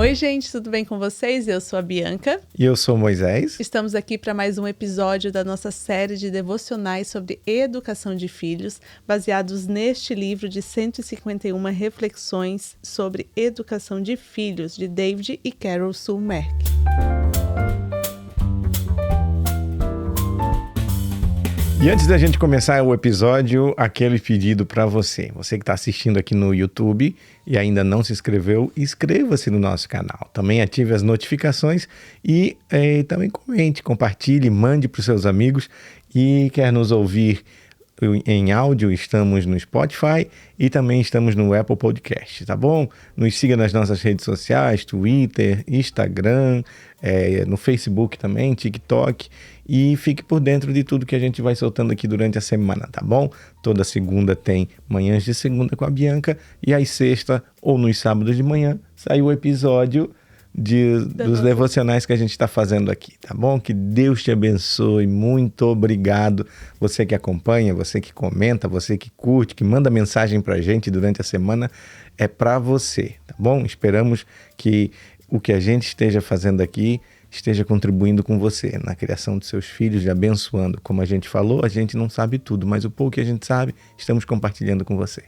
Oi, gente, tudo bem com vocês? Eu sou a Bianca. E eu sou o Moisés. Estamos aqui para mais um episódio da nossa série de devocionais sobre educação de filhos, baseados neste livro de 151 reflexões sobre educação de filhos, de David e Carol Sulmerk. E antes da gente começar o episódio, aquele pedido para você. Você que está assistindo aqui no YouTube e ainda não se inscreveu, inscreva-se no nosso canal. Também ative as notificações e também comente, compartilhe, mande para os seus amigos. E quer nos ouvir em áudio, estamos no Spotify e também estamos no Apple Podcast, tá bom? Nos siga nas nossas redes sociais, Twitter, Instagram, no Facebook também, TikTok, e fique por dentro de tudo que a gente vai soltando aqui durante a semana, tá bom? Toda segunda tem Manhãs de Segunda com a Bianca e às sexta ou nos sábados de manhã sai o episódio dos devocionais que a gente está fazendo aqui, tá bom? Que Deus te abençoe, muito obrigado. Você que acompanha, você que comenta, você que curte, que manda mensagem pra gente durante a semana, é pra você, tá bom? Esperamos que o que a gente esteja fazendo aqui esteja contribuindo com você na criação de seus filhos, e abençoando. Como a gente falou, a gente não sabe tudo, mas o pouco que a gente sabe, estamos compartilhando com você.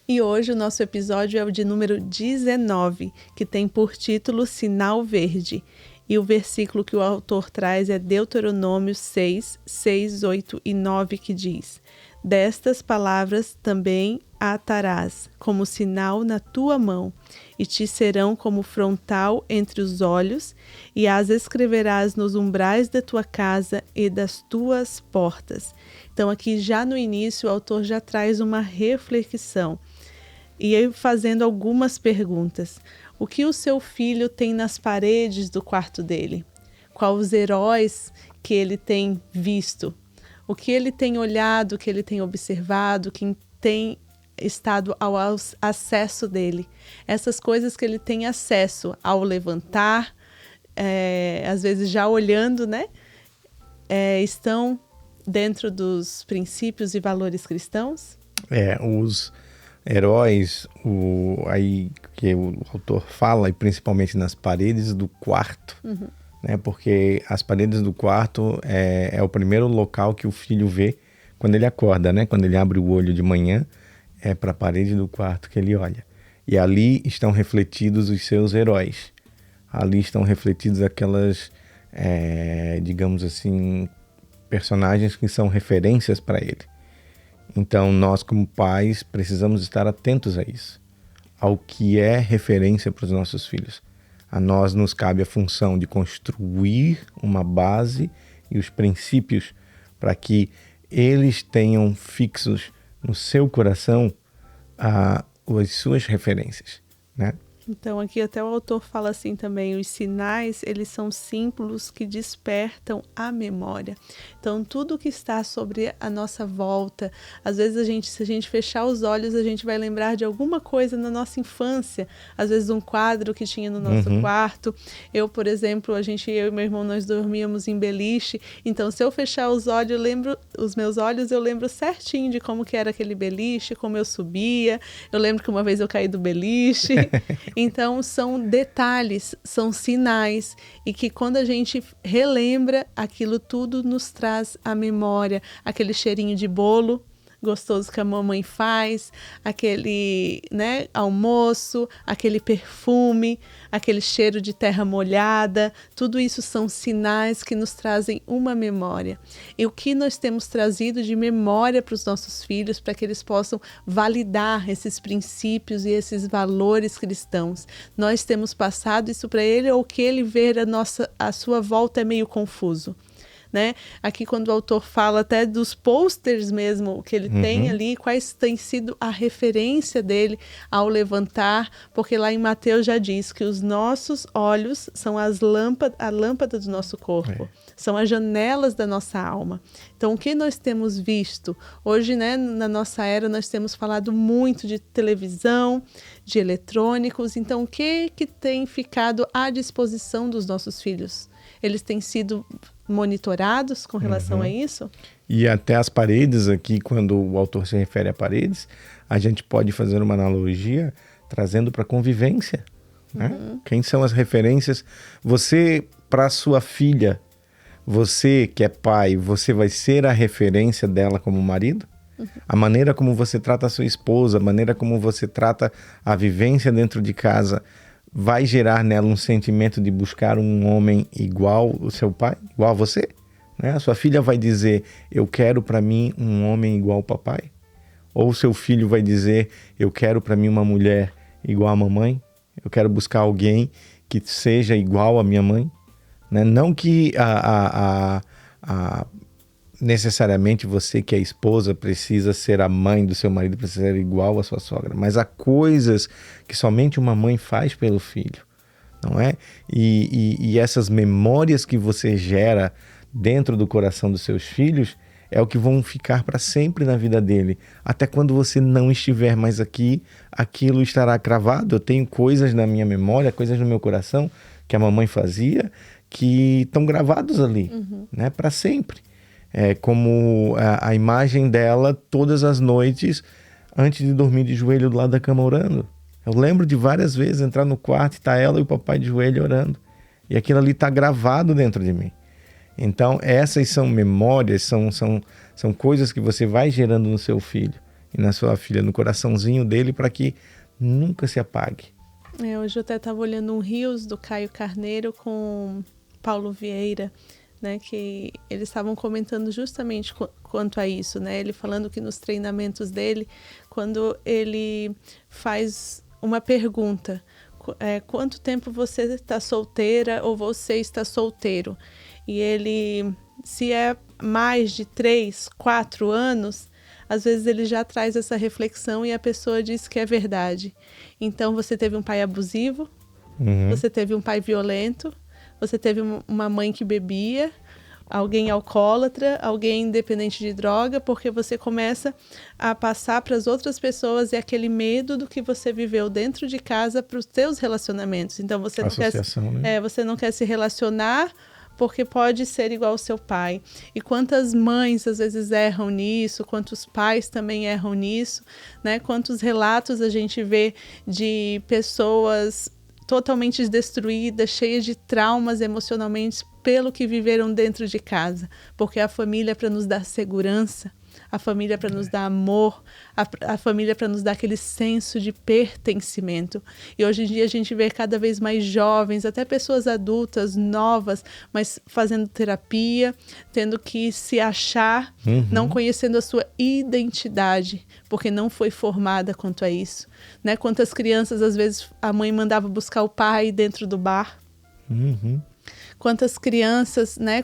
E hoje o nosso episódio é o de número 19, que tem por título Sinal Verde. E o versículo que o autor traz é Deuteronômio 6, 6, 8 e 9, que diz: Destas palavras também atarás como sinal na tua mão, e te serão como frontal entre os olhos, e as escreverás nos umbrais da tua casa e das tuas portas. Então aqui já no início o autor já traz uma reflexão. E aí fazendo algumas perguntas. O que o seu filho tem nas paredes do quarto dele? Quais os heróis que ele tem visto? O que ele tem olhado, que ele tem observado, quem tem estado ao acesso dele? Essas coisas que ele tem acesso ao levantar, às vezes já olhando, né? Estão dentro dos princípios e valores cristãos? Os heróis, aí que o autor fala, e principalmente nas paredes do quarto, né? Porque as paredes do quarto é o primeiro local que o filho vê quando ele acorda, né? Quando ele abre o olho de manhã, é para a parede do quarto que ele olha. E ali estão refletidos os seus heróis. Ali estão refletidos aquelas, digamos assim, personagens que são referências para ele. Então, nós como pais precisamos estar atentos a isso, ao que é referência para os nossos filhos. A nós nos cabe a função de construir uma base e os princípios para que eles tenham fixos no seu coração as suas referências, né? Então aqui até o autor fala assim também, os sinais, eles são símbolos que despertam a memória. Então tudo que está sobre a nossa volta, às vezes se a gente fechar os olhos, a gente vai lembrar de alguma coisa na nossa infância, às vezes um quadro que tinha no nosso quarto. Eu, por exemplo, eu e meu irmão, nós dormíamos em beliche, então se eu fechar os meus olhos, eu lembro certinho de como que era aquele beliche, como eu subia. Eu lembro que uma vez eu caí do beliche. Então, são detalhes, são sinais, e que quando a gente relembra, aquilo tudo nos traz à memória, aquele cheirinho de bolo gostoso que a mamãe faz, aquele, almoço, aquele perfume, aquele cheiro de terra molhada, tudo isso são sinais que nos trazem uma memória. E o que nós temos trazido de memória para os nossos filhos, para que eles possam validar esses princípios e esses valores cristãos? Nós temos passado isso para ele, ou que ele vê a sua volta é meio confuso? Né? Aqui quando o autor fala até dos posters mesmo que ele tem ali, quais tem sido a referência dele ao levantar, porque lá em Mateus já diz que os nossos olhos são a lâmpada do nosso corpo, são as janelas da nossa alma. Então o que nós temos visto? Hoje, na nossa era, nós temos falado muito de televisão, de eletrônicos, então o que tem ficado à disposição dos nossos filhos? Eles têm sido monitorados com relação a isso? E até as paredes aqui, quando o autor se refere a paredes, a gente pode fazer uma analogia trazendo para a convivência. né? Quem são as referências? Você, para sua filha, você que é pai, você vai ser a referência dela como marido? A maneira como você trata a sua esposa, a maneira como você trata a vivência dentro de casa, vai gerar nela um sentimento de buscar um homem igual ao seu pai, igual a você? Né? A sua filha vai dizer, eu quero para mim um homem igual ao papai? Ou o seu filho vai dizer, eu quero para mim uma mulher igual à mamãe? Eu quero buscar alguém que seja igual à minha mãe? Né? Não que necessariamente você que é esposa precisa ser a mãe do seu marido, precisa ser igual à sua sogra, mas há coisas que somente uma mãe faz pelo filho, não é? E essas memórias que você gera dentro do coração dos seus filhos é o que vão ficar para sempre na vida dele. Até quando você não estiver mais aqui, aquilo estará cravado. Eu tenho coisas na minha memória, coisas no meu coração que a mamãe fazia que estão gravados ali, né, para sempre. É como a imagem dela todas as noites antes de dormir de joelho do lado da cama orando. Eu lembro de várias vezes entrar no quarto e estar ela e o papai de joelho orando. E aquilo ali está gravado dentro de mim. Então essas são memórias, são coisas que você vai gerando no seu filho e na sua filha, no coraçãozinho dele, para que nunca se apague. Hoje eu até estava olhando um Rios do Caio Carneiro com Paulo Vieira, né, que eles estavam comentando justamente quanto a isso, né? Ele falando que nos treinamentos dele, quando ele faz uma pergunta, quanto tempo você está solteira ou você está solteiro? E ele, se é mais de 3, 4 anos, às vezes ele já traz essa reflexão e a pessoa diz que é verdade. Então você teve um pai abusivo, você teve um pai violento, você teve uma mãe que bebia, alguém alcoólatra, alguém dependente de droga, porque você começa a passar para as outras pessoas e aquele medo do que você viveu dentro de casa para os seus relacionamentos. Então você você não quer se relacionar porque pode ser igual ao seu pai. E quantas mães às vezes erram nisso, quantos pais também erram nisso, né? Quantos relatos a gente vê de pessoas totalmente destruídas, cheias de traumas emocionalmente pelo que viveram dentro de casa. Porque a família é para nos dar segurança, a família é para nos dar amor, a família é para nos dar aquele senso de pertencimento. E hoje em dia a gente vê cada vez mais jovens, até pessoas adultas, novas, mas fazendo terapia, tendo que se achar, não conhecendo a sua identidade, porque não foi formada quanto a isso. Né? Quantas crianças, às vezes, a mãe mandava buscar o pai dentro do bar. Quantas crianças, né,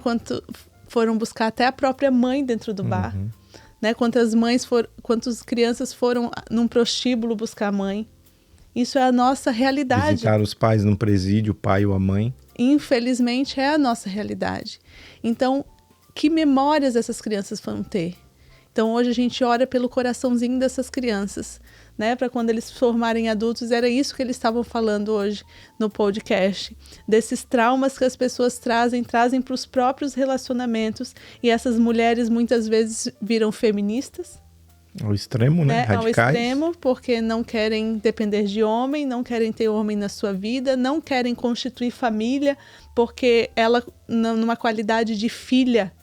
foram buscar até a própria mãe dentro do bar. Né? Quantas crianças foram num prostíbulo buscar a mãe. Isso é a nossa realidade. Visitar os pais num presídio, o pai ou a mãe. Infelizmente, é a nossa realidade. Então, que memórias essas crianças vão ter? Então, hoje a gente ora pelo coraçãozinho dessas crianças, né? Para quando eles se formarem adultos, era isso que eles estavam falando hoje no podcast. Desses traumas que as pessoas trazem para os próprios relacionamentos. E essas mulheres muitas vezes viram feministas. Ao extremo, né? Radicais. Ao extremo, porque não querem depender de homem, não querem ter homem na sua vida, não querem constituir família, porque ela, numa qualidade de filha,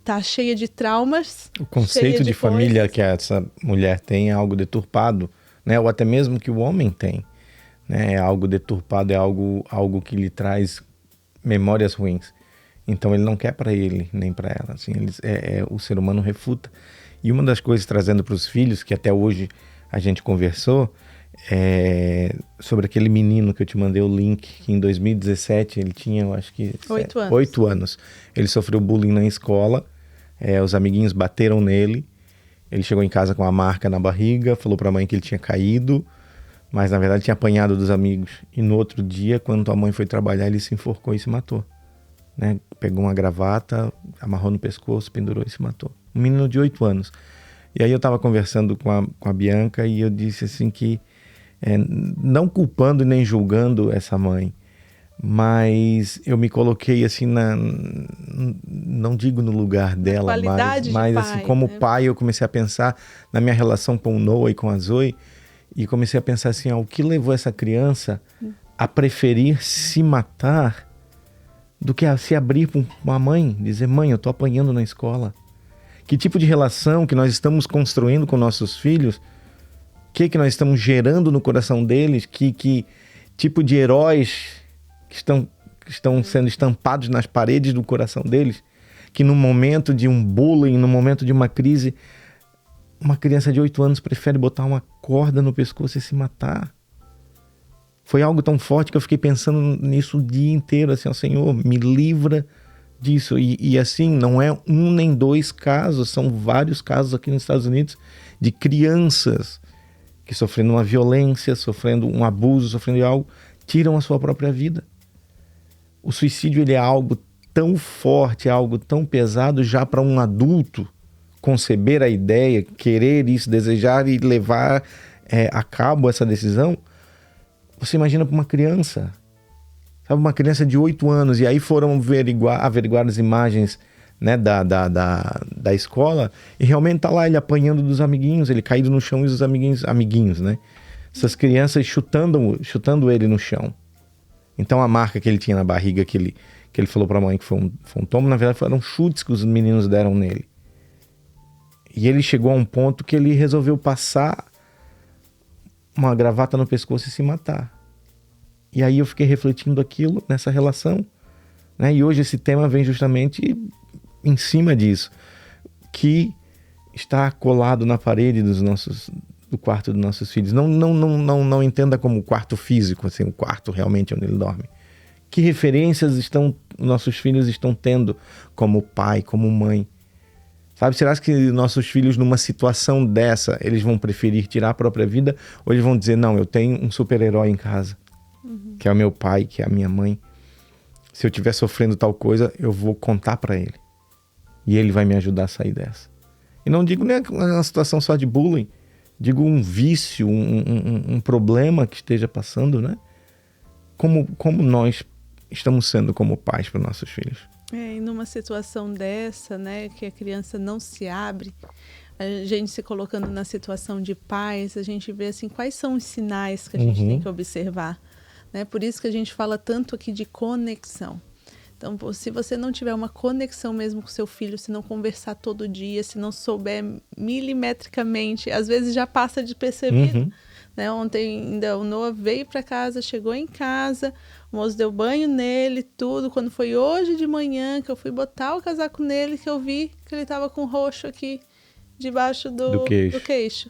tá cheia de traumas. O conceito de família que essa mulher tem é algo deturpado, né? Ou até mesmo que o homem tem, né? É algo deturpado, é algo que lhe traz memórias ruins. Então ele não quer para ele, nem para ela. Assim, o ser humano refuta. E uma das coisas trazendo para os filhos, que até hoje a gente conversou, sobre aquele menino que eu te mandei o link, que em 2017 ele tinha, eu acho que 8 anos. Ele sofreu bullying na escola, os amiguinhos bateram nele, ele chegou em casa com uma marca na barriga, falou para a mãe que ele tinha caído, mas na verdade tinha apanhado dos amigos. E no outro dia, quando a mãe foi trabalhar, ele se enforcou e se matou. Né? Pegou uma gravata, amarrou no pescoço, pendurou e se matou. Um menino de 8 anos. E aí eu estava conversando com a Bianca e eu disse assim que, não culpando nem julgando essa mãe, mas eu me coloquei assim, não digo no lugar dela, mas assim, como pai, eu comecei a pensar na minha relação com o Noah e com a Zoe, e comecei a pensar assim, o que levou essa criança a preferir se matar do que a se abrir para uma mãe, dizer, mãe, eu estou apanhando na escola. Que tipo de relação que nós estamos construindo com nossos filhos? O que nós estamos gerando no coração deles? Que tipo de heróis que estão sendo estampados nas paredes do coração deles? Que no momento de um bullying, no momento de uma crise, uma criança de 8 anos prefere botar uma corda no pescoço e se matar. Foi algo tão forte que eu fiquei pensando nisso o dia inteiro, assim, ó, Senhor, me livra disso. E assim, não é um nem dois casos, são vários casos aqui nos Estados Unidos de crianças que sofrendo uma violência, sofrendo um abuso, sofrendo algo, tiram a sua própria vida. O suicídio, ele é algo tão forte, algo tão pesado já para um adulto conceber a ideia, querer isso, desejar e levar a cabo essa decisão. Você imagina para uma criança, sabe, uma criança de 8 anos, e aí foram averiguar as imagens, né, da escola, e realmente tá lá ele apanhando dos amiguinhos, ele caído no chão e os amiguinhos, né? Essas crianças chutando ele no chão. Então a marca que ele tinha na barriga, que ele falou para a mãe que foi um tombo, na verdade foram chutes que os meninos deram nele. E ele chegou a um ponto que ele resolveu passar uma gravata no pescoço e se matar. E aí eu fiquei refletindo aquilo nessa relação, né? E hoje esse tema vem justamente em cima disso, que está colado na parede do quarto dos nossos filhos. Não entenda como quarto físico, assim, o quarto realmente onde ele dorme. Que referências nossos filhos estão tendo como pai, como mãe? Sabe, será que nossos filhos, numa situação dessa, eles vão preferir tirar a própria vida? Ou eles vão dizer, não, eu tenho um super-herói em casa, que é o meu pai, que é a minha mãe. Se eu estiver sofrendo tal coisa, eu vou contar para ele. E ele vai me ajudar a sair dessa. E não digo nem uma situação só de bullying, digo um vício, um problema que esteja passando, né? Como nós estamos sendo como pais para nossos filhos. E numa situação dessa, né, que a criança não se abre, a gente se colocando na situação de pais, a gente vê assim, quais são os sinais que a gente tem que observar, né? Por isso que a gente fala tanto aqui de conexão. Então, se você não tiver uma conexão mesmo com seu filho, se não conversar todo dia, se não souber milimetricamente, às vezes já passa despercebido. Né? Ontem ainda o Noah veio para casa, chegou em casa, o moço deu banho nele, tudo. Quando foi hoje de manhã que eu fui botar o casaco nele, que eu vi que ele estava com roxo aqui debaixo do queixo.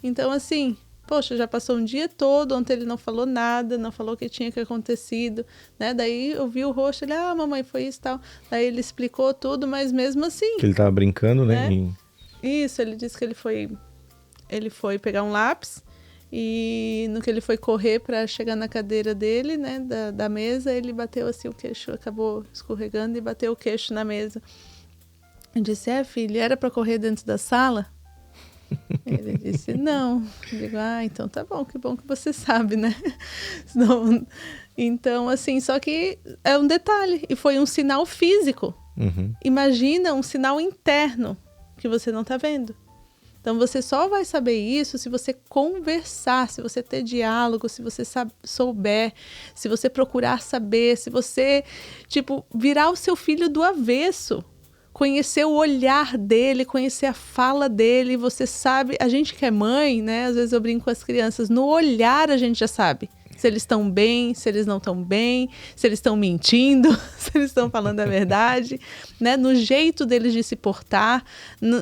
Então, assim, poxa, já passou um dia todo, ontem ele não falou nada, não falou o que tinha que acontecido, né? Daí eu vi o roxo, ele, mamãe, foi isso e tal. Daí ele explicou tudo, mas mesmo assim... Que ele tava brincando, né? Isso, ele disse que ele foi pegar um lápis e no que ele foi correr para chegar na cadeira dele, né, da mesa, ele bateu assim o queixo, acabou escorregando e bateu o queixo na mesa. Eu disse, filho, era para correr dentro da sala? Ele disse, não. Eu digo, então tá bom, que bom que você sabe, né? Não, então, assim, só que é um detalhe, e foi um sinal físico. Imagina um sinal interno que você não tá vendo. Então, você só vai saber isso se você conversar, se você ter diálogo, se você souber, se você procurar saber, se você, virar o seu filho do avesso. Conhecer o olhar dele, conhecer a fala dele, você sabe, a gente que é mãe, né, às vezes eu brinco com as crianças, no olhar a gente já sabe se eles estão bem, se eles não estão bem, se eles estão mentindo, se eles estão falando a verdade, né, no jeito deles de se portar,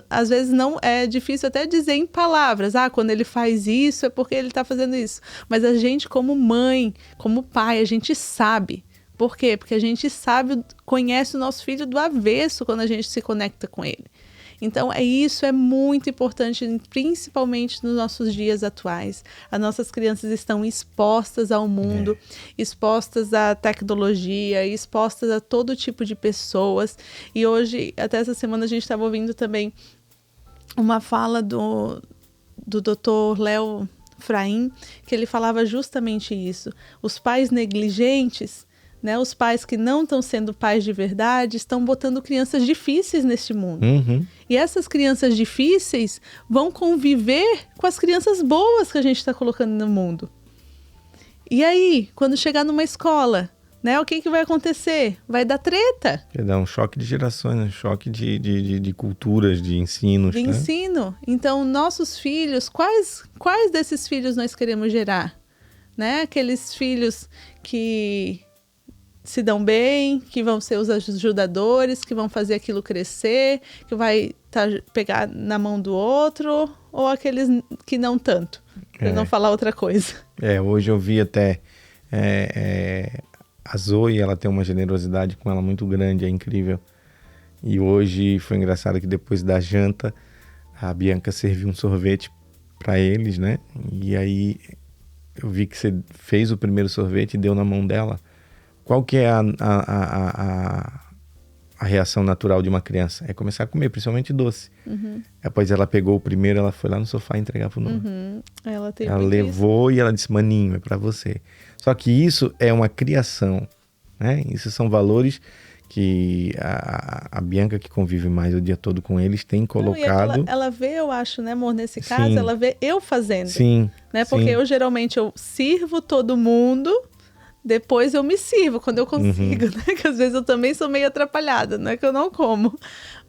às vezes não é difícil até dizer em palavras, quando ele faz isso é porque ele está fazendo isso, mas a gente como mãe, como pai, a gente sabe. Por quê? Porque a gente sabe, conhece o nosso filho do avesso quando a gente se conecta com ele. Então, isso é muito importante, principalmente nos nossos dias atuais. As nossas crianças estão expostas ao mundo, expostas à tecnologia, expostas a todo tipo de pessoas. E hoje, até essa semana, a gente estava ouvindo também uma fala do Dr. Léo Fraim, que ele falava justamente isso. Os pais negligentes, né, os pais que não estão sendo pais de verdade estão botando crianças difíceis neste mundo. E essas crianças difíceis vão conviver com as crianças boas que a gente está colocando no mundo. E aí, quando chegar numa escola, né, o que vai acontecer? Vai dar treta. Vai dar um choque de gerações, um choque de culturas, de ensinos. De ensino. Então, nossos filhos, quais desses filhos nós queremos gerar? Né? Aqueles filhos que se dão bem, que vão ser os ajudadores, que vão fazer aquilo crescer, que vai pegar na mão do outro, ou aqueles que não tanto, para não falar outra coisa. Hoje eu vi até a Zoe, ela tem uma generosidade com ela muito grande, é incrível. E hoje foi engraçado que depois da janta, a Bianca serviu um sorvete para eles, né? E aí eu vi que você fez o primeiro sorvete e deu na mão dela. Qual que é a reação natural de uma criança? É começar a comer, principalmente doce. Depois ela pegou o primeiro, ela foi lá no sofá entregar pro Noah. Ela levou e ela disse, maninho, é para você. Só que isso é uma criação, né? Isso são valores que a Bianca, que convive mais o dia todo com eles, tem colocado. Ela vê, eu acho, né, amor, nesse caso, ela vê eu fazendo. Sim. Né? Porque eu geralmente sirvo todo mundo, depois eu me sirvo quando eu consigo, né? Que às vezes eu também sou meio atrapalhada, não é que eu não como.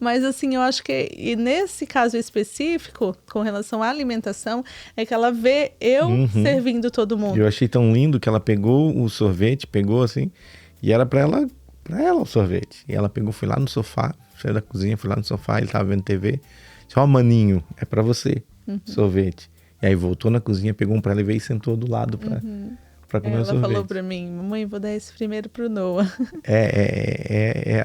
Mas assim, eu acho que e nesse caso específico, com relação à alimentação, é que ela vê eu servindo todo mundo. Eu achei tão lindo que ela pegou o sorvete, pegou assim, e era para ela o sorvete. E ela pegou, foi lá no sofá, saiu da cozinha, foi lá no sofá, ele tava vendo TV. Disse, ó, maninho, é para você, sorvete. E aí voltou na cozinha, pegou um para ela e veio e sentou do lado para comer o sorvete. Ela falou para mim, mamãe, vou dar esse primeiro pro Noah. É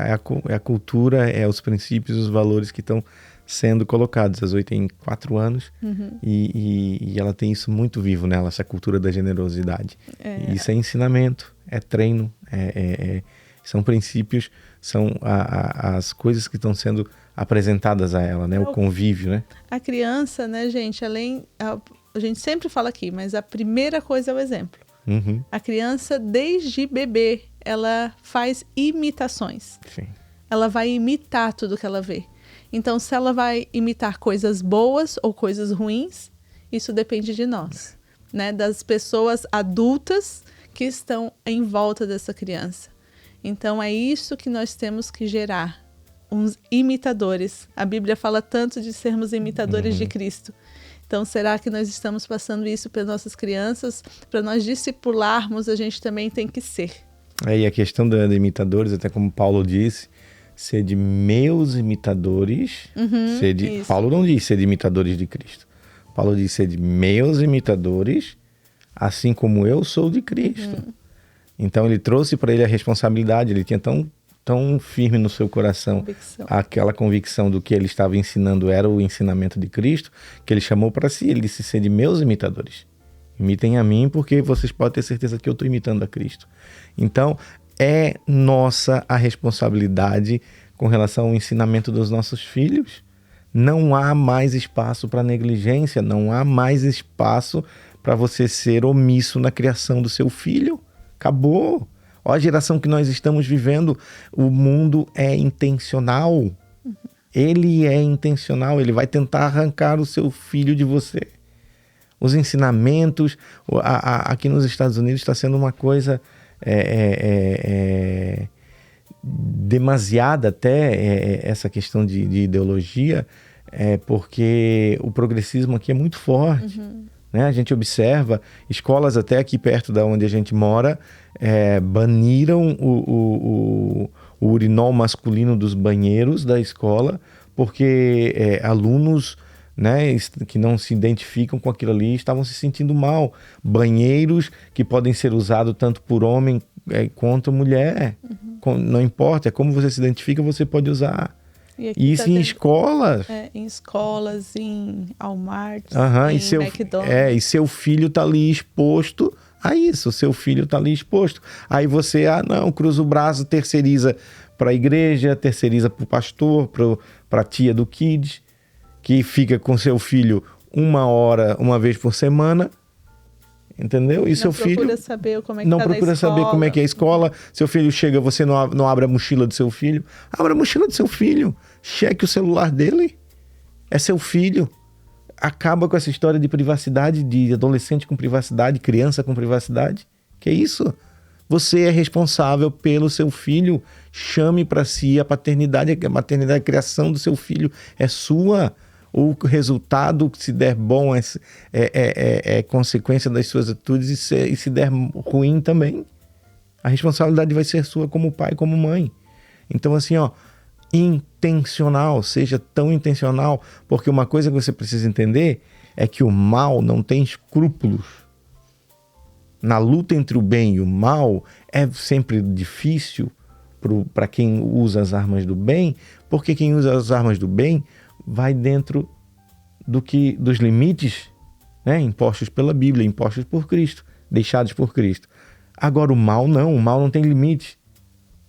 a cultura, os princípios, os valores que estão sendo colocados. A Zoe tem 4 anos e ela tem isso muito vivo nela, essa cultura da generosidade. Isso é ensinamento, é treino, são princípios, são as coisas que estão sendo apresentadas a ela, né? O convívio, né? A criança, né, gente, a gente sempre fala aqui, mas a primeira coisa é o exemplo. A criança, desde bebê, ela faz imitações. Sim. Ela vai imitar tudo que ela vê. Então, se ela vai imitar coisas boas ou coisas ruins, isso depende de nós, né? Das pessoas adultas que estão em volta dessa criança. Então, é isso que nós temos que gerar, uns imitadores. A Bíblia fala tanto de sermos imitadores de Cristo. Então, será que nós estamos passando isso para nossas crianças? Para nós discipularmos, a gente também tem que ser. E a questão de imitadores, até como Paulo disse, ser de meus imitadores. Paulo não diz ser de imitadores de Cristo. Paulo diz ser de meus imitadores, assim como eu sou de Cristo. Então, ele trouxe para ele a responsabilidade, ele tinha tão firme no seu coração aquela convicção do que ele estava ensinando era o ensinamento de Cristo, que ele chamou para si, ele disse ser de meus imitadores. Imitem a mim, porque vocês podem ter certeza que eu estou imitando a Cristo. Então, é nossa a responsabilidade com relação ao ensinamento dos nossos filhos. Não há mais espaço para negligência, não há mais espaço para você ser omisso na criação do seu filho. Acabou. Olha a geração que nós estamos vivendo. O mundo é intencional. Ele é intencional. Ele vai tentar arrancar o seu filho de você. Os ensinamentos, aqui nos Estados Unidos está sendo uma coisa demasiada até essa questão de ideologia, porque o progressismo aqui é muito forte. Né? A gente observa escolas até aqui perto da onde a gente mora baniram o urinol masculino dos banheiros da escola porque alunos, né, que não se identificam com aquilo ali estavam se sentindo mal. Banheiros que podem ser usados tanto por homem quanto mulher. Não importa, é como você se identifica, você pode usar. E isso em escolas. Em escolas, em Walmart, em McDonald's. E seu filho está ali exposto a isso. Seu filho está ali exposto. Aí você, cruza o braço, terceiriza para a igreja, terceiriza para o pastor, para a tia do Kids, que fica com seu filho 1 hora, uma vez por semana. Entendeu? E seu filho procura saber como é que não tá procura saber como é que é a escola. Seu filho chega, você não abre a mochila do seu filho. Abra a mochila do seu filho. Cheque o celular dele. É seu filho. Acaba com essa história de privacidade, de adolescente com privacidade, criança com privacidade. Que isso? Você é responsável pelo seu filho. Chame para si a maternidade, a criação do seu filho é sua. O resultado, se der bom, é consequência das suas atitudes, e se der ruim também. A responsabilidade vai ser sua como pai, como mãe. Então, assim, intencional, seja tão intencional, porque uma coisa que você precisa entender é que o mal não tem escrúpulos. Na luta entre o bem e o mal é sempre difícil para quem usa as armas do bem, porque quem usa as armas do bem vai dentro dos limites, né, impostos pela Bíblia, impostos por Cristo, deixados por Cristo. Agora o mal não tem limite.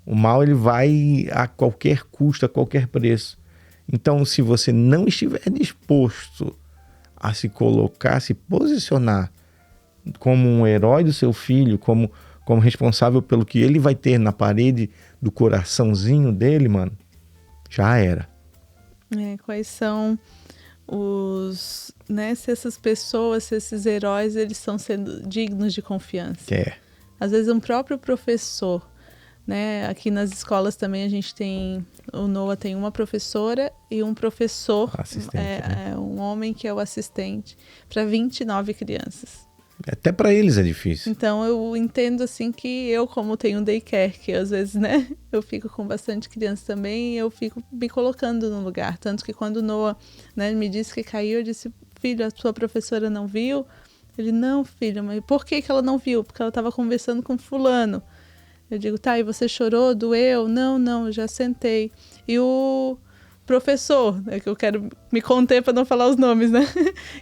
O mal ele vai a qualquer custo, a qualquer preço. Então, se você não estiver disposto a se colocar, a se posicionar como um herói do seu filho, como responsável pelo que ele vai ter na parede do coraçãozinho dele, mano, já era. Quais são os... né, se essas pessoas, se esses heróis, eles estão sendo dignos de confiança. Às vezes um próprio professor, né, aqui nas escolas também a gente tem, o Noah tem uma professora e um professor, né? Um homem que é o assistente, para 29 crianças. Até para eles é difícil. Então eu entendo assim que eu, como tenho um daycare, que às vezes, né, eu fico com bastante criança também, eu fico me colocando no lugar. Tanto que quando o Noah, né, me disse que caiu, eu disse, filho, a sua professora não viu? Ele, não, filho, mas por que ela não viu? Porque ela estava conversando com fulano. Eu digo, tá, e você chorou, doeu? Não, eu já sentei. E o professor, que eu quero me conter para não falar os nomes, né?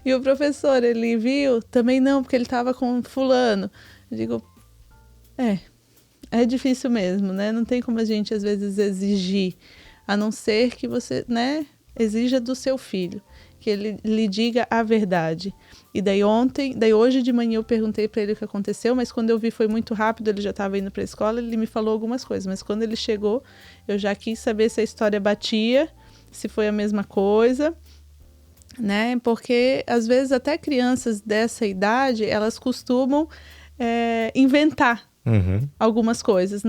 E o professor, ele viu? Também não, porque ele estava com fulano. Eu digo, é difícil mesmo, né? Não tem como a gente, às vezes, exigir, a não ser que você, né, exija do seu filho, que ele lhe diga a verdade. E daí hoje de manhã eu perguntei para ele o que aconteceu, mas quando eu vi foi muito rápido, ele já estava indo para a escola, ele me falou algumas coisas, mas quando ele chegou, eu já quis saber se a história batia, se foi a mesma coisa, né? Porque às vezes até crianças dessa idade, elas costumam inventar algumas coisas,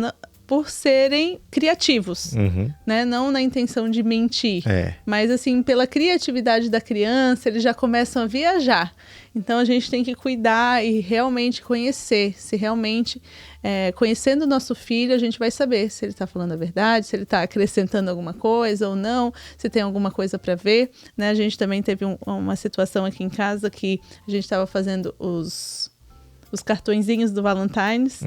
por serem criativos, né? Não na intenção de mentir, mas assim, pela criatividade da criança, eles já começam a viajar. Então a gente tem que cuidar e realmente conhecer, se realmente conhecendo o nosso filho, a gente vai saber se ele está falando a verdade, se ele está acrescentando alguma coisa ou não, se tem alguma coisa para ver, né? A gente também teve uma situação aqui em casa que a gente estava fazendo os cartõezinhos do Valentine's,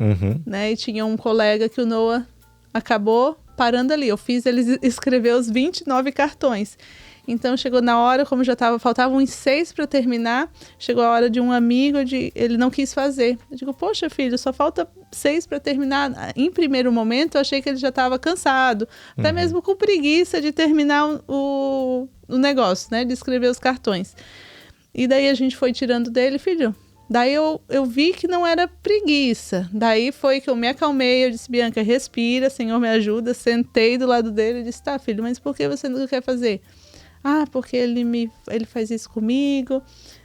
né? E tinha um colega que o Noah acabou parando ali. Eu fiz ele escrever os 29 cartões. Então chegou na hora, como já faltavam uns 6 para terminar, chegou a hora de um amigo, ele não quis fazer. Eu digo, poxa filho, só falta 6 para terminar. Em primeiro momento eu achei que ele já estava cansado, até mesmo com preguiça de terminar o negócio, né? De escrever os cartões. E daí a gente foi tirando dele, filho. Daí eu vi que não era preguiça. Daí foi que eu me acalmei, eu disse, Bianca, respira, Senhor me ajuda. Sentei do lado dele e disse, tá filho, mas por que você não quer fazer? Ah, porque ele faz isso comigo,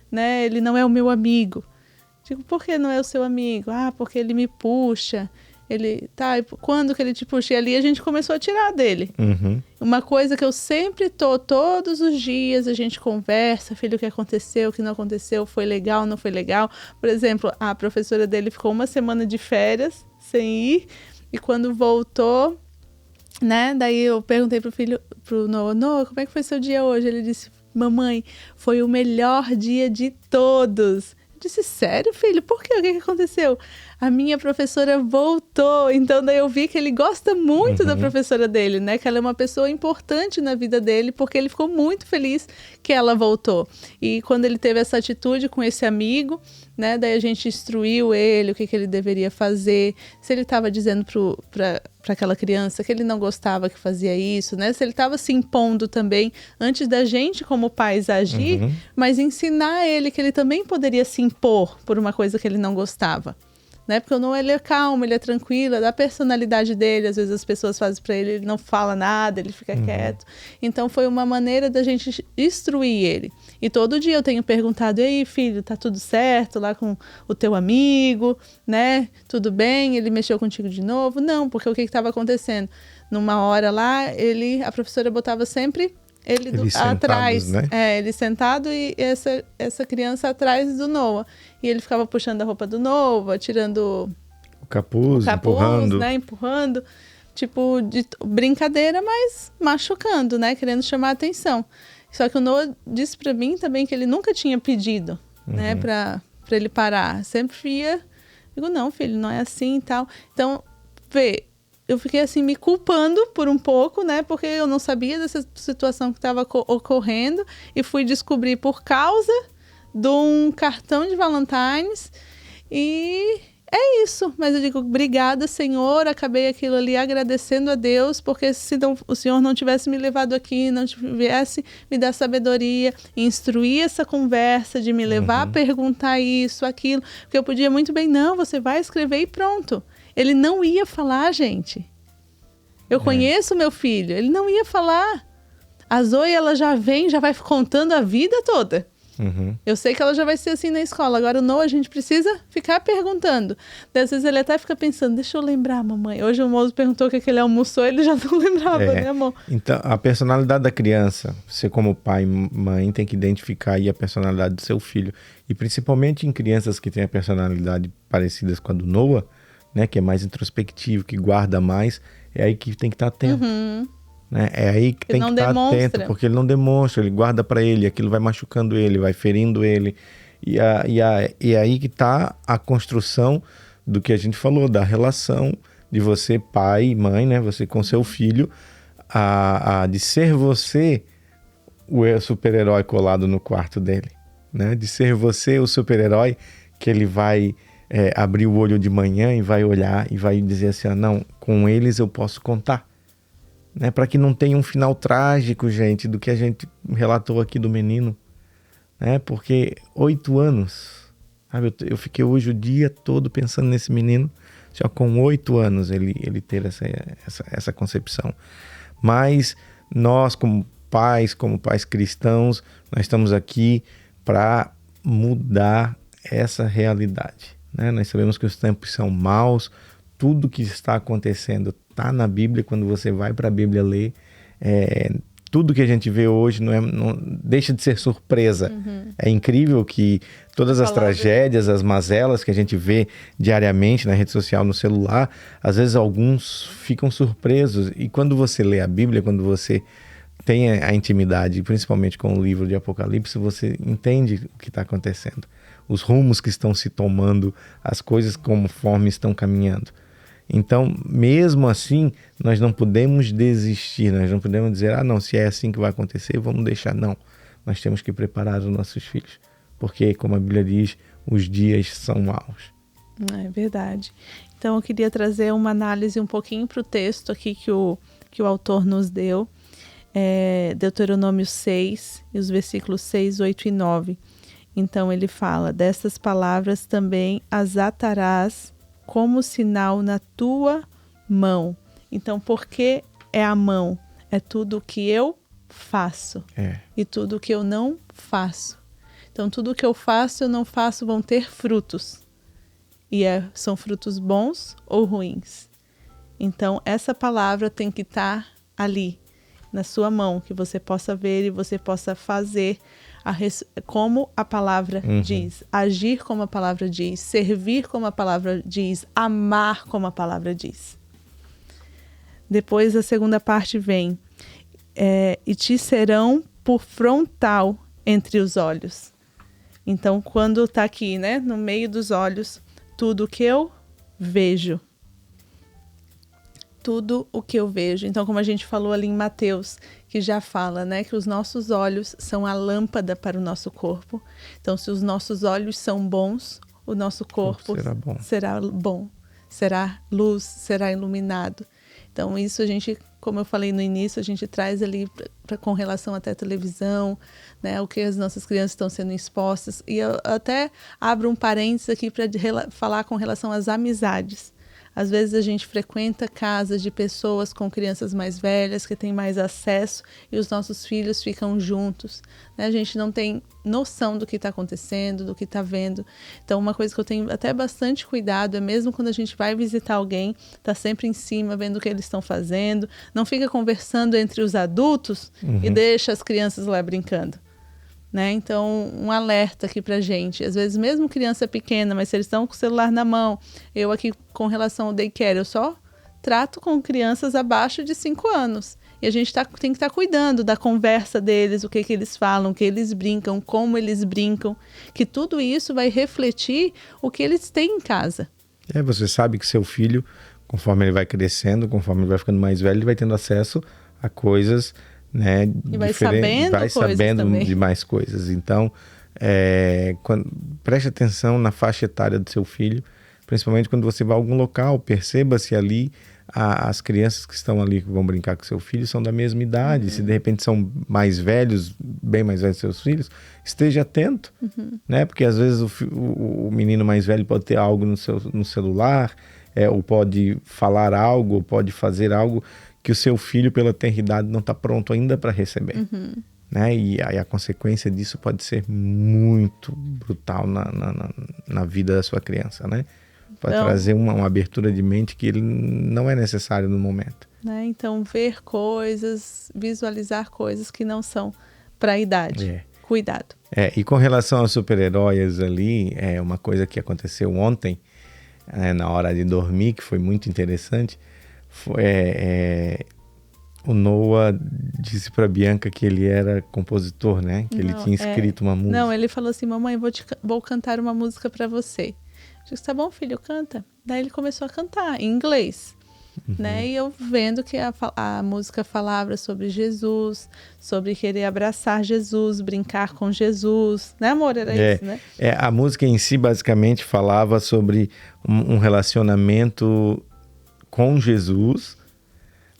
né? Ele não é o meu amigo. Digo, por que não é o seu amigo? Ah, porque ele me puxa. Ele, tá, e quando que ele te puxa? E ali a gente começou a tirar dele. Uma coisa que eu sempre todos os dias a gente conversa, filho, o que aconteceu, o que não aconteceu, foi legal, não foi legal. Por exemplo, a professora dele ficou 1 semana de férias, sem ir, e quando voltou, né, daí eu perguntei pro Noah, como é que foi seu dia hoje? Ele disse, mamãe, foi o melhor dia de todos. Eu disse, sério, filho? Por quê? O que aconteceu? A minha professora voltou. Então, daí eu vi que ele gosta muito da professora dele, né? Que ela é uma pessoa importante na vida dele, porque ele ficou muito feliz que ela voltou. E quando ele teve essa atitude com esse amigo, né? Daí a gente instruiu ele, o que ele deveria fazer. Se ele estava dizendo para aquela criança que ele não gostava que fazia isso, né? Se ele estava se impondo também, antes da gente como pais agir, mas ensinar ele que ele também poderia se impor por uma coisa que ele não gostava. né? Porque o Noah, ele é calmo, ele é tranquilo, é da personalidade dele. Às vezes as pessoas fazem para ele, ele não fala nada, ele fica quieto. Então foi uma maneira da gente instruir ele. E todo dia eu tenho perguntado: e aí, filho, tá tudo certo lá com o teu amigo, né? Tudo bem? Ele mexeu contigo de novo? Não, porque o que estava acontecendo? Numa hora lá, a professora botava sempre ele atrás, né? Ele sentado e essa criança atrás do Noah. E ele ficava puxando a roupa do Noah, tirando o capuz, empurrando. né? Empurrando. Tipo, de brincadeira, mas machucando, né? Querendo chamar a atenção. Só que o Noah disse pra mim também que ele nunca tinha pedido, né? Pra ele parar. Sempre ia... Digo, não, filho, não é assim e tal. Então, eu fiquei assim me culpando por um pouco, né? Porque eu não sabia dessa situação que estava ocorrendo e fui descobrir por causa de um cartão de Valentine's e é isso. Mas eu digo, obrigada, Senhor, acabei aquilo ali agradecendo a Deus, porque se o Senhor não tivesse me levado aqui, não tivesse me dado sabedoria, instruir essa conversa, de me levar a perguntar isso, aquilo, porque eu podia muito bem, não, você vai escrever e pronto. Ele não ia falar, gente. Eu conheço meu filho, ele não ia falar. A Zoe, ela já vai contando a vida toda. Eu sei que ela já vai ser assim na escola. Agora o Noah, a gente precisa ficar perguntando. Às vezes ele até fica pensando, deixa eu lembrar, mamãe. Hoje o moço perguntou o que ele almoçou, ele já não lembrava, né, amor? Então, a personalidade da criança, você como pai e mãe tem que identificar aí a personalidade do seu filho. E principalmente em crianças que têm a personalidade parecidas com a do Noah, né, que é mais introspectivo, que guarda mais, é aí que tem que estar atento. Né? É aí que tem que estar atento, porque ele não demonstra, ele guarda para ele, aquilo vai machucando ele, vai ferindo ele. E aí que está a construção do que a gente falou, da relação de você, pai e mãe, né? Você com seu filho, de ser você o super-herói colado no quarto dele. Né? De ser você o super-herói que ele vai... abrir o olho de manhã e vai olhar e vai dizer assim, não, com eles eu posso contar, né? Para que não tenha um final trágico, gente, do que a gente relatou aqui do menino, né? Porque 8 anos, sabe? Eu fiquei hoje o dia todo pensando nesse menino, só com 8 anos ele ter essa concepção. Mas nós, como pais cristãos, nós estamos aqui para mudar essa realidade. Né? Nós sabemos que os tempos são maus, tudo que está acontecendo está na Bíblia. Quando você vai para a Bíblia ler, tudo que a gente vê hoje não deixa de ser surpresa. É incrível que todas as tragédias, as mazelas que a gente vê diariamente na rede social, no celular, às vezes alguns ficam surpresos. E quando você lê a Bíblia, quando você tem a intimidade, principalmente com o livro de Apocalipse, você entende o que está acontecendo. Os rumos que estão se tomando, as coisas conforme estão caminhando. Então, mesmo assim, nós não podemos desistir, nós não podemos dizer, não, se é assim que vai acontecer, vamos deixar. Não, nós temos que preparar os nossos filhos, porque, como a Bíblia diz, os dias são maus. É verdade. Então, eu queria trazer uma análise um pouquinho para o texto aqui que o autor nos deu, Deuteronômio 6, e os versículos 6, 8 e 9. Então ele fala, destas palavras também as atarás como sinal na tua mão. Então, por que é a mão? É tudo o que eu faço e tudo o que eu não faço. Então, tudo o que eu faço, eu não faço, vão ter frutos. E são frutos bons ou ruins. Então, essa palavra tem que estar ali, na sua mão, que você possa ver e você possa fazer como a palavra diz, agir como a palavra diz, servir como a palavra diz, amar como a palavra diz. Depois a segunda parte vem, e te serão por frontal entre os olhos. Então, quando está aqui, né, no meio dos olhos, tudo o que eu vejo. Tudo o que eu vejo. Então, como a gente falou ali em Mateus, que já fala, né, que os nossos olhos são a lâmpada para o nosso corpo. Então, se os nossos olhos são bons, o nosso corpo será bom. Será luz, será iluminado. Então isso a gente, como eu falei no início, a gente traz ali com relação até à televisão, né, o que as nossas crianças estão sendo expostas. E eu até abro um parênteses aqui para falar com relação às amizades. Às vezes a gente frequenta casas de pessoas com crianças mais velhas, que têm mais acesso, e os nossos filhos ficam juntos, né? A gente não tem noção do que está acontecendo, do que está vendo. Então, uma coisa que eu tenho até bastante cuidado é mesmo quando a gente vai visitar alguém, tá sempre em cima, vendo o que eles estão fazendo, não fica conversando entre os adultos e deixa as crianças lá brincando. Né? Então, um alerta aqui pra gente. Às vezes, mesmo criança pequena, mas se eles estão com o celular na mão, eu aqui com relação ao daycare, eu só trato com crianças abaixo de 5 anos. E a gente tem que estar cuidando da conversa deles, o que eles falam, o que eles brincam, como eles brincam, que tudo isso vai refletir o que eles têm em casa. Você sabe que seu filho, conforme ele vai crescendo, conforme ele vai ficando mais velho, ele vai tendo acesso a coisas, né, e vai sabendo de mais coisas. Então, preste atenção na faixa etária do seu filho, principalmente quando você vai a algum local, perceba se ali as crianças que estão ali, que vão brincar com seu filho, são da mesma idade. Se de repente são mais velhos, bem mais velhos que seus filhos, esteja atento, né? Porque às vezes o menino mais velho pode ter algo no celular, ou pode falar algo, ou pode fazer algo que o seu filho, pela tenridade, não está pronto ainda para receber. Né? E aí a consequência disso pode ser muito brutal na vida da sua criança, né? Pode trazer uma abertura de mente que ele não é necessário no momento. Né? Então, ver coisas, visualizar coisas que não são para a idade. Cuidado. E com relação aos super-heróis ali, uma coisa que aconteceu ontem, na hora de dormir, que foi muito interessante, o Noah disse para Bianca que ele era compositor, né? Que ele tinha escrito uma música. Não, ele falou assim, mamãe, vou cantar uma música para você. Eu disse, tá bom, filho, canta. Daí ele começou a cantar em inglês. Né? E eu vendo que a música falava sobre Jesus, sobre querer abraçar Jesus, brincar com Jesus, né, amor? Era isso, né? A música em si basicamente falava sobre um relacionamento com Jesus.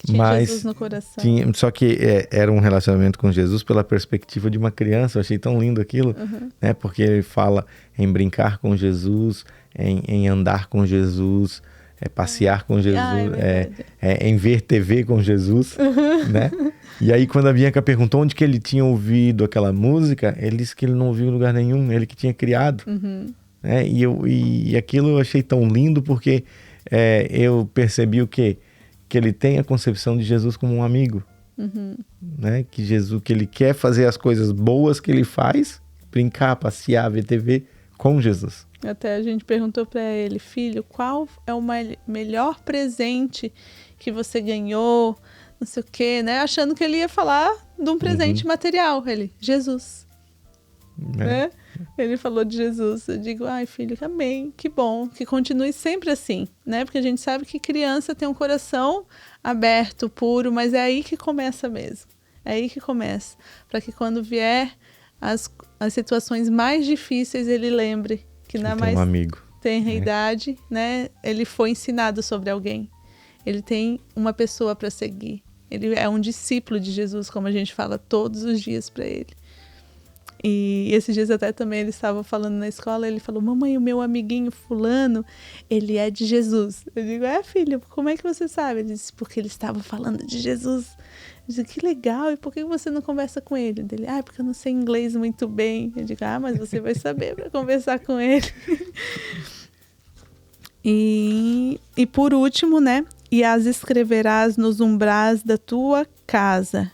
Tinha Jesus no coração. Só que era um relacionamento com Jesus pela perspectiva de uma criança. Eu achei tão lindo aquilo, né? Porque ele fala em brincar com Jesus, em andar com Jesus, passear com Jesus, em ver TV com Jesus, né? E aí quando a Bianca perguntou onde que ele tinha ouvido aquela música, ele disse que ele não ouviu em lugar nenhum, ele que tinha criado. Né? E aquilo eu achei tão lindo porque eu percebi o quê? Que ele tem a concepção de Jesus como um amigo, né? Que ele quer fazer as coisas boas que ele faz, brincar, passear, ver TV com Jesus. Até a gente perguntou para ele, filho, qual é o melhor presente que você ganhou, não sei o quê, né? Achando que ele ia falar de um presente material. Ele, Jesus. Né? Ele falou de Jesus. Eu digo, ai filho, amém, que bom, que continue sempre assim, né? Porque a gente sabe que criança tem um coração aberto, puro, mas é aí que começa mesmo. É aí que começa. Para que quando vier as situações mais difíceis, ele lembre que não é mais um amigo. Tem a idade, né? Ele foi ensinado sobre alguém. Ele tem uma pessoa para seguir. Ele é um discípulo de Jesus, como a gente fala todos os dias para ele. E esses dias até também ele estava falando na escola, ele falou, mamãe, o meu amiguinho fulano, ele é de Jesus. Eu digo, filho, como é que você sabe? Ele disse, porque ele estava falando de Jesus. Eu digo, que legal, e por que você não conversa com ele? Ele, porque eu não sei inglês muito bem. Eu digo, mas você vai saber para conversar com ele. E por último, né, e as escreverás nos umbrais da tua casa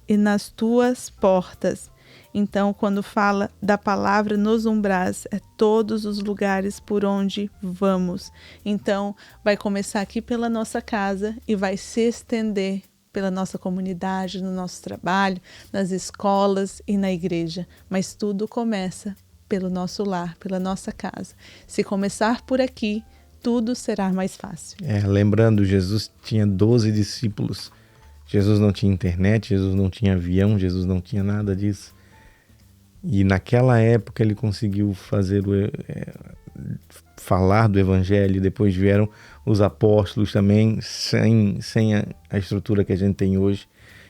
e nas tuas portas. Então, quando fala da palavra nos umbrais, é todos os lugares por onde vamos. Então, vai começar aqui pela nossa casa e vai se estender pela nossa comunidade, no nosso trabalho, nas escolas e na igreja. Mas tudo começa pelo nosso lar, pela nossa casa. Se começar por aqui, tudo será mais fácil. Lembrando, Jesus tinha 12 discípulos. Jesus não tinha internet, Jesus não tinha avião, Jesus não tinha nada disso. E naquela época ele conseguiu fazer falar do evangelho. Depois vieram os apóstolos também, sem a estrutura que a gente tem hoje,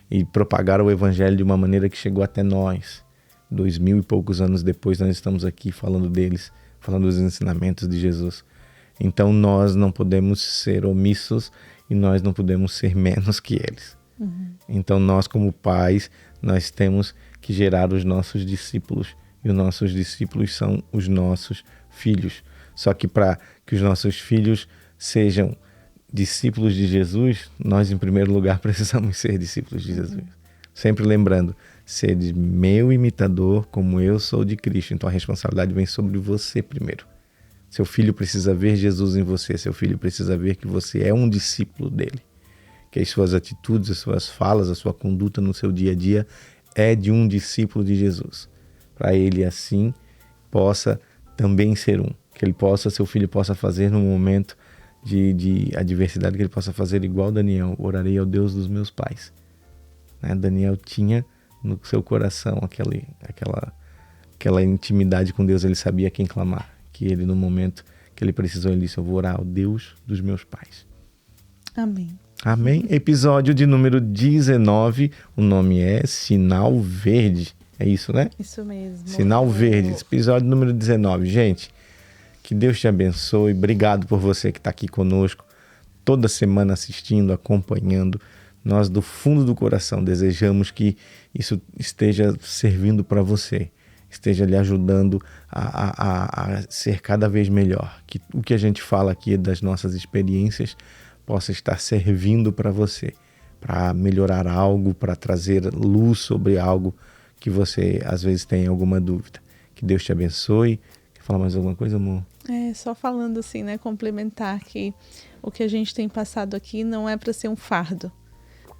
e propagaram o evangelho de uma maneira que chegou até nós. 2000 e poucos anos depois, nós estamos aqui falando deles, falando dos ensinamentos de Jesus. Então nós não podemos ser omissos e nós não podemos ser menos que eles. Então nós, como pais, nós temos que gerar os nossos discípulos, e os nossos discípulos são os nossos filhos. Só que para que os nossos filhos sejam discípulos de Jesus, nós em primeiro lugar precisamos ser discípulos de Jesus. Sempre lembrando, ser meu imitador como eu sou de Cristo. Então a responsabilidade vem sobre você primeiro. Seu filho precisa ver Jesus em você, seu filho precisa ver que você é um discípulo dele. Que as suas atitudes, as suas falas, a sua conduta no seu dia a dia é de um discípulo de Jesus. Para ele assim possa também ser um. Que ele possa, seu filho possa fazer no momento de adversidade, que ele possa fazer igual Daniel. Orarei ao Deus dos meus pais. Né? Daniel tinha no seu coração aquela intimidade com Deus, ele sabia quem clamar. Que ele, no momento que ele precisou, ele disse: eu vou orar ao Deus dos meus pais. Amém. Amém. Episódio de número 19, o nome é Sinal Verde. É isso, né? Isso mesmo. Sinal Verde, episódio número 19. Gente, que Deus te abençoe. Obrigado por você que está aqui conosco, toda semana assistindo, acompanhando. Nós, do fundo do coração, desejamos que isso esteja servindo para você, esteja lhe ajudando a ser cada vez melhor. Que o que a gente fala aqui das nossas experiências possa estar servindo para você, para melhorar algo, para trazer luz sobre algo que você às vezes tem alguma dúvida. Que Deus te abençoe. Quer falar mais alguma coisa, amor? Só falando assim, né, complementar que o que a gente tem passado aqui não é para ser um fardo,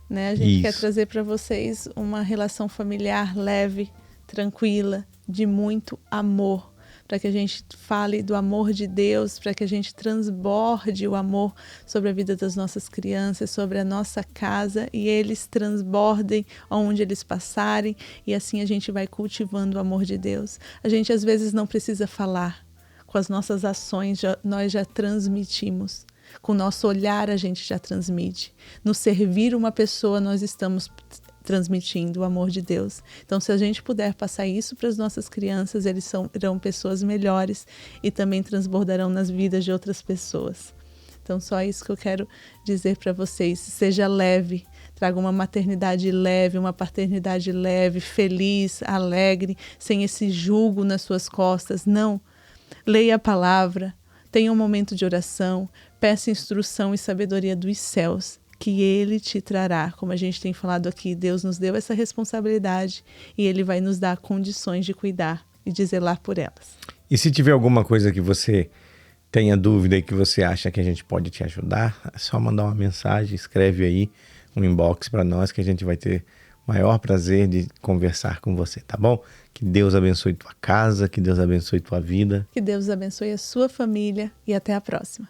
né? A gente quer trazer para vocês uma relação familiar leve, tranquila, de muito amor, para que a gente fale do amor de Deus, para que a gente transborde o amor sobre a vida das nossas crianças, sobre a nossa casa, e eles transbordem onde eles passarem, e assim a gente vai cultivando o amor de Deus. A gente às vezes não precisa falar, com as nossas ações nós já transmitimos. Com o nosso olhar a gente já transmite. No servir uma pessoa nós estamos transmitindo o amor de Deus. Então, se a gente puder passar isso para as nossas crianças, eles serão pessoas melhores e também transbordarão nas vidas de outras pessoas. Então, só isso que eu quero dizer para vocês. Seja leve, traga uma maternidade leve, uma paternidade leve, feliz, alegre, sem esse jugo nas suas costas. Não. Leia a palavra, tenha um momento de oração, peça instrução e sabedoria dos céus, que Ele te trará. Como a gente tem falado aqui, Deus nos deu essa responsabilidade e Ele vai nos dar condições de cuidar e de zelar por elas. E se tiver alguma coisa que você tenha dúvida e que você acha que a gente pode te ajudar, é só mandar uma mensagem, escreve aí um inbox para nós que a gente vai ter o maior prazer de conversar com você, tá bom? Que Deus abençoe tua casa, que Deus abençoe tua vida. Que Deus abençoe a sua família e até a próxima.